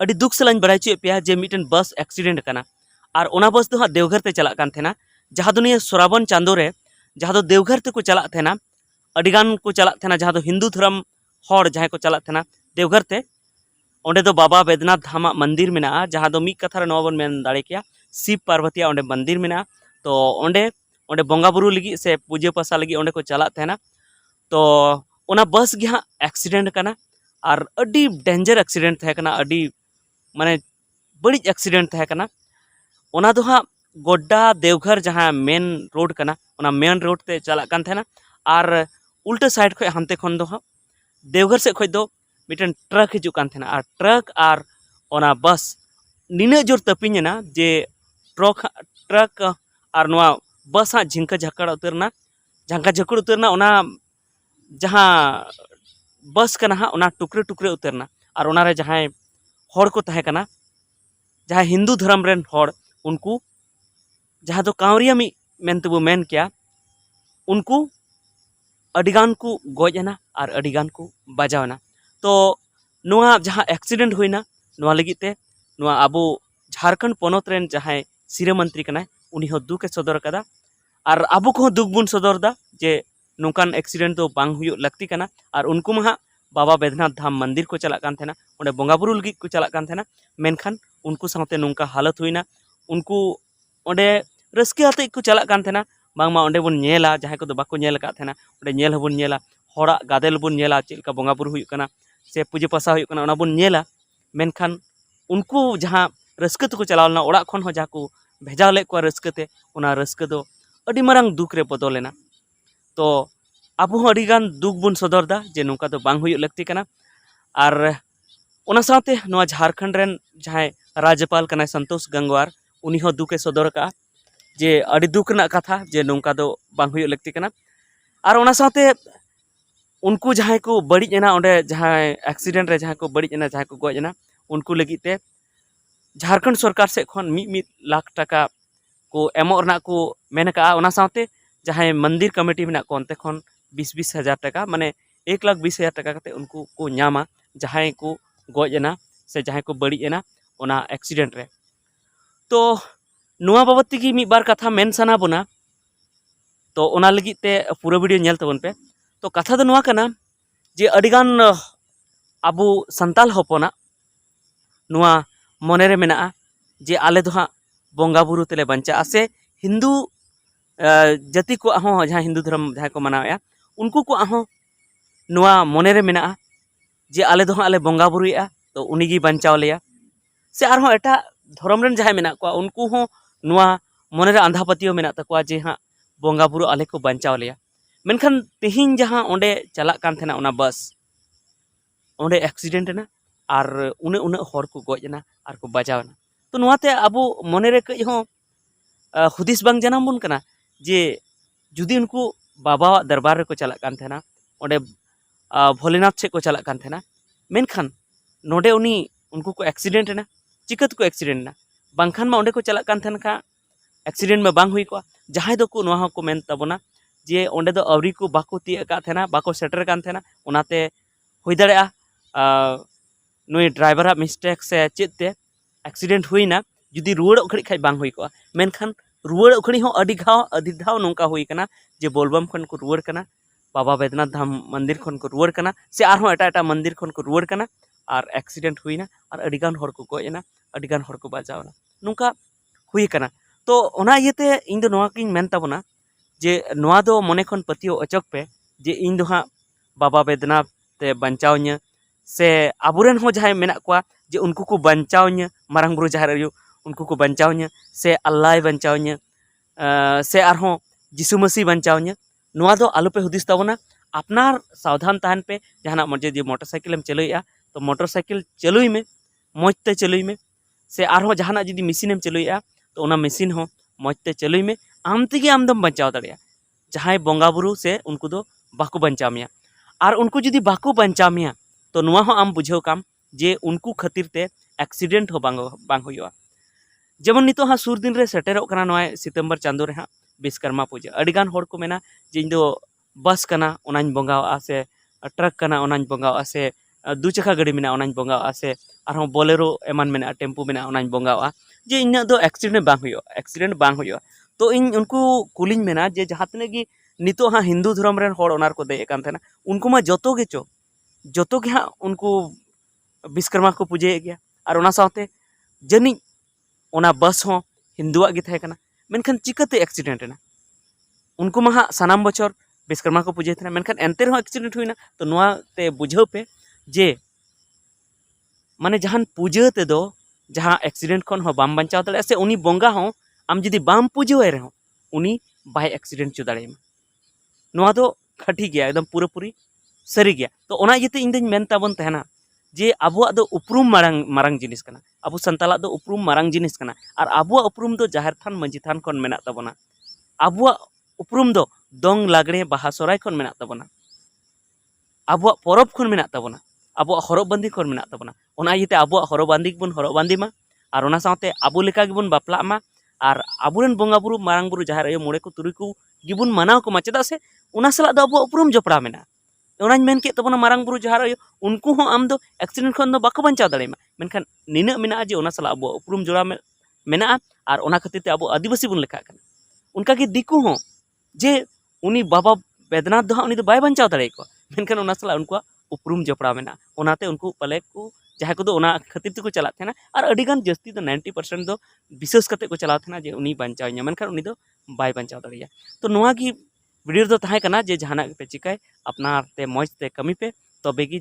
अड़ी दुख सलाइन बड़ाई चे पे जे मिटन बस एक्सीडेंट कना और ओना बस दो हाँ देवघर ते चला कान थेना जहाँ दो निया श्रावण चांदो रे जहाँ दो देवघर ते को चला थेना अड़ीगान को चला थेना जहाँ दो हिंदू धर्म हर जहाँ को चला थेना देवघर ते ओंडे दो बाबा बैद्यनाथ धाम मंदिर मेना जहाँ दो मिक कथा रे नवा बन मेन दाड़े किया शिव पार्वती ओंडे मंदिर मेना तो ओंडे ओंडे बंगा बुरु लगी से पूजा पासा लगी ओंडे को चला थेना तो ओना बस गे हाँ एक्सीडेंट कना और अड़ी डेंजर एक्सीडेंट थे कना अड़ी माने बड़ी एक्सीडेंट थे कना ओना दो हाँ गोड्डा देवघर जहाँ मेन रोड कना ओना मेन रोड ते चला कान थेना और उल्टा साइड खो हानते खन दो हाँ देवघर से खो दो मिटन ट्रक हिजू कान थेना और ट्रक और ओना बस निना जोर तपिना जे ट्रक और नवा बस हाँ झिंका झकड़ उतरना झंका झकड़ उतरना ओना जहाँ बस कना हाँ ओना टुकरे टुकरे उतरना और ओनारे जहाँ हर को तहे कना जहाँ हिंदू धर्म रेन हर उनको जहाँ दो कांवरिया मी मेनते बो मेन किया उनको अडिगान को गोजना और अडिगान को बजावना तो नुआ जहाँ एक्सीडेंट हुईना नुआ लगिते नुआ आबो झारखंड पोनोत रेन जहाँ सिरे मंत्री कना उनी हो दुख ए सदर कदा और आबो को दुख बुन सदर दा जे नौकान एक्सीडेंट तो बांग हुई लगती कना और उनको मा बाबा बैद्यनाथ धाम मंदिर को चला कान थेना ओंडे बंगा बुरु लगी को चला कान थेना मेनखान उनको साथे नौका हालत हुईना उनको ओंडे रस्के आते को चला कान थेना बांगमा ओंडे बन नेला जहाँ को बाको नेल का थेना ओंडे नेल हबन नेला हड़ा गादेल बन नेला चेलका बंगा बुरु हुई कना से पूजा पासा हुई कना ओना बन नेला मेनखान उनको जहाँ रस्के तो को चलावलना ओड़ा खन हो जहाँ को भेजा ले को रस्कते ओना रस्के दो अड़ी मारंग दुख रे बदलेना तो आबो हूँ अड़ीगान दुख बन सदर दा जे नौका तो बांग हुई लगती कना और ओना साथे नवा झारखंड रेन जहाँ राज्यपाल कना संतोष गंगवार उनी हो दुख ए सदर का जे अड़ी दुख ना कथा जे नौका दो बांग हुई लगती कना और ओना साथे उनको जहाँ को बड़ी एना ओंडे जहाँ एक्सीडेंट रे जहाँ को बड़ी एना जहाँ को गोजना उनको लगी ते झारखंड सरकार से खन 1 लाख टाका को एमो रना को मेन का ओना साथे जहाँ मंदिर कमेटी में को अंते खन 20-20 हज़ार टाका माने 1,20,000 टाका कते उनको को नामा जहाँ को गोजना से जहाँ को बड़ी एना ओना एक्सीडेंट रे तो नुआ बाबत की 1 बार कथा मेन सना बना तो ओना लगी ते पूरा वीडियो नेल तबन पे तो कथा दो नुआ कना जे अड़ीगान आबो संताल हपना नुआ मने रे मेना जे आले दो हाँ बंगा बुरु तेले बंचा से हिंदू जाति को आहो जहाँ हिंदू धर्म जहाँ को मनाया उनको को आहो नुआ मने रे मेना जे आले दो हाँ आले बंगा बुरुया तो उनीगी बंचाव लिया से आरहो एटा धर्म रेन जहाँ मेना को उनको हो नुआ मने रे आंधा पतियो मेना तकवा जे हाँ बंगा बुरु आले को बंचाव लिया मेनखान तेहिन जहाँ ओंडे चला कान थेना ओना बस ओंडे एक्सीडेंट ना और उन्हें उन्हें हर को गोजना और को बजावना तो नुआते आबो मने रे कई हो हुदिस बांग जनाम बुन कना जे जुदी उनको बाबा दरबार रे को चला कान थेना ओंडे भोलेनाथ से को चला कान थेना मेनखान नोडे उनी उनको को एक्सीडेंट ना चिकत को एक्सीडेंट ना बांखान मा ओंडे को चला कान थेना का एक्सीडेंट में बांग हुई को जहाँ दो को नुआ को मेन तबना जे ओंडे दो अवरी को बाको तिया का थेना बाको सेटर कान थेना ओनाते हुई दाड़ेया नुई ड्राइवर मिस्टेक से चेते एक्सीडेंट हुईना जुदी रुआड़ खड़ी खाई बांग हुई को मेनखान रुआड़ खड़ी हो अधिक धाव नौका हुई कना जे बोलबम खन को रुआड़ कना बाबा बैद्यनाथ धाम मंदिर खन को रुआड़ कना से आरहो एटा एटा मंदिर खन को रुआड़ कना और एक्सीडेंट हुईना और अड़ीगान हर को गोजना अड़ीगान हर को बजावना नौका हुई कना तो ओना इयते इन दो नोआ किन मेन ताबना जे नोआ दो मने खन पतियो अचक पे जे इन दो हाँ बाबा बैद्यनाथ ते बंचावन्य से आबुरेन हो जहाँ मेना को जे उनको को बंचावन्य मारंग बुरु जहाँ रयो उनको को बंचावन्य से अल्लाह बंचावन्य से आरहो जिसु मसीह बंचावन्य नोआ दो आलू पे हुदिस ताबना अपनार सावधान तहन पे जहाँ मजे जे मोटरसाइकिल चलुया तो मोटरसाइकिल चलुई में मजते चलुई में से आरहो जहाँ जुदी मेसिन चलुया तो ओना मेसिन हो मजते चलुई में आम तेगे आमदम बंचाव दाड़िया जहाँ बंगा बुरु से उनको दो बाको बंचाव मिया और उनको जुदी बाको बंचाव मिया तो नुआ हो आम बुझेव काम जे उनको खातिर ते एक्सीडेंट हो बांग हुआ जेमन नितो हाँ सुर दिन रे सेटेरो कना नोय सितंबर चांदो रे हाँ विश्वकर्मा पूजा अड़ीगान हर को मेना जे इन दो बस कना ओनाኝ बंगावा से ट्रक कना ओनाኝ बंगावा से दू चक्का गाड़ी मेना ओनाኝ बंगावा से आरहों बोलेरो एमान मेना टेम्पो मेना ओनाኝ बोंगावा जे इन्ना दो एक्सीडेंट बांग हुयो तो इन उनको कुलिंग मेना जे जहाँ तने की नितो हाँ हिंदू धर्म रेन होड़ ओनार को दे कान थेना उनको मा जोतो के हाँ उनको विश्वकर्मा को पूजे गया और ओना साथे जनी ओना बस हो हिंदुआ गे थाहे कना मेनखान चिकाते एक्सीडेंट ना उनको मा हाँ सानाम बचर विश्वकर्मा को पूजे थे मेनखान एंते रहो एक्सीडेंट हुईना तो नोआ ते बुझाव पे जे माने जहान पूजा ते दो जहाँ एक्सीडेंट खन हो बाम बचाव दाड़े से उनी बोंगा हो आम जुदी बाम पूजाए रहो उनी बाय एक्सीडेंट चो दाड़े नोआ दो खटी गया एकदम पूरा पूरी सरी गया तो ओना इते इन दिन मेन ताबन तहना जे अबुआ दो उपरूम मारंग मारंग जिनिस कना अबु संताला दो उपरूम मारंग जिनिस कना और अबुआ उपरूम दो जाहिर थान मंजी थान खन मेना ताबना अबुआ उपरूम दो दंग लागड़े बाहा सराय खन मेना ताबना अबुआ परब खन मेना ताबना अबुआ हरब बांदी खन मेना ताबना ओना इते अबुआ हरब बांदी बन हरब बांदी मा और ओना साथे अबु लेका गिबन बापला मा और अबुरन बोंगा बुरु मारंग बुरु जाहिर आयो मोड़े को तुरुई को गिबन मानाव को मा चेदा से ओना सला दो अबुआ उपरूम जपड़ा मेना ओनाñ मेन के तबना मारंग बुरु जाहिर आयो उनको हो आम दो एक्सीडेंट खन दो बाको बंचाव दाड़ेमा मेनखान निना मेना जे ओना सला अबुआ उपरूम जोड़ा मेना और ओना खातिर ते अबु आदिवासी बन लेखा कना उनका के दिकु हो जे उनी बाबा बैद्यनाथ दो उनी दो बाय बंचाव दाड़े को मेनखान ओना सला उनको उपरूम जपड़ा मेना ओनाते उनको पले को जहाँ को ओना खातिर ते को चला थेना और अडिगान जस्ती दो 90% दो विशेष कते को चला थेना जे उनी बंचाव nya मेनखान उनी दो बाय बंचाव दाड़िया तो नोआ की वीडियो दो ताहे कना जे जहाना पे चिकाय अपना ते मौज ते कमी पे तबे की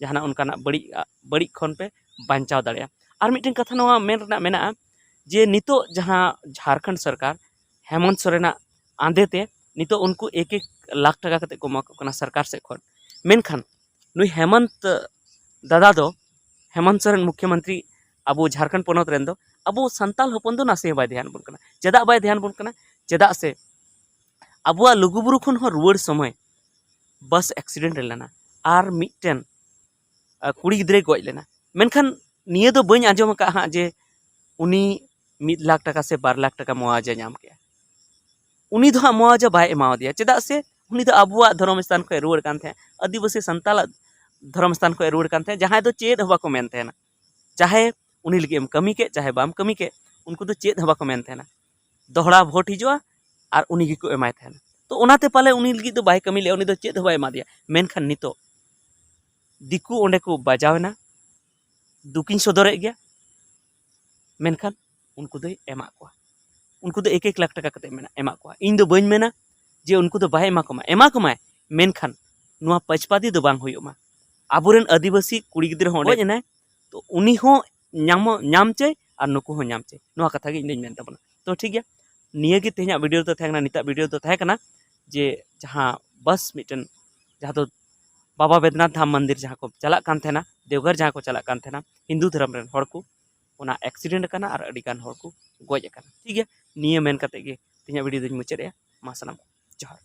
जहाना उनकाना बड़ी खन पे बंचाव दाड़िया और मिटन कथा नोआ मेन रना मेना जे नितो जहाँ झारखंड सरकार हेमंत सोरेना आंदे ते नितो उनको 1-1 लाख टका कते को एमा को सरकार से खन मेनखान नुई हेमंत दादा दो हेमंत सोरेन मुख्यमंत्री अब झारखंड पनत रेन दो अब संताल हपन दो नासे बाय ध्यान बन कना चेदा बाय ध्यान बन कना चेदा से अब लुगुबुरु खन हो रुवाड़ समय बस एक्सीडेंट लेना और मिटन कुड़ी गिद्रे गज लेना मेनखान निये दो बኝ आंजम का हाँ जे उनी 1 लाख टका से 2 लाख टका मुआवजा नाम के उनी दो हाँ मुआवजा बाय एमाव दिया चेदा से उनी दो अबुआ धर्म स्थान को रुवाड़ कान थे आदिवासी संताल धर्म स्थान को रुवाड़ कान थे जहां दो चेद हवा को मेन थे ना चाहे उनी लगे कमी के चाहे बाम कमी के उनको तो चेद हवा को मेन थे ना दोहरा भोट हिजुआ और उनी गी को एमाय थे तो ओनाते पाले उनी लगी तो बाय कमी ले उनी दो चेद हवा एमा दिया मेनखान नितो दिकु ओंडे को बाजावना दुकिन सदरे गया मेनखान उनको दो एमा को उनको दो 1-1 लाख टका कते मेना एमा को इन दो बñ मेना जे उनको दो बाय एमा को मेनखान नुआ पचपादी दो बांग हुयुमा आबुरेन आदिवासी कुड़ी गिद्रा होंडे जना तो उनी हो नाम चे और नुकु हो नाम चे नुआ कथा गे इन मेन तबना तो ठीक गया निये गे तेहना वीडियो तो थाकना निता वीडियो तो थाकना जे जहाँ बस मिटन जहाँ तो बाबा बैद्यनाथ धाम मंदिर जहाँ को चला कान थेना देवघर जहाँ को चला कान थेना हिंदू धर्म रेन हड़ को ओना एक्सीडेंट कना और अडिगान हड़ को गज कना ठीक गया निये मेन कते गे तेहना वीडियो दोኝ मुचादया मा सलाम जोहार।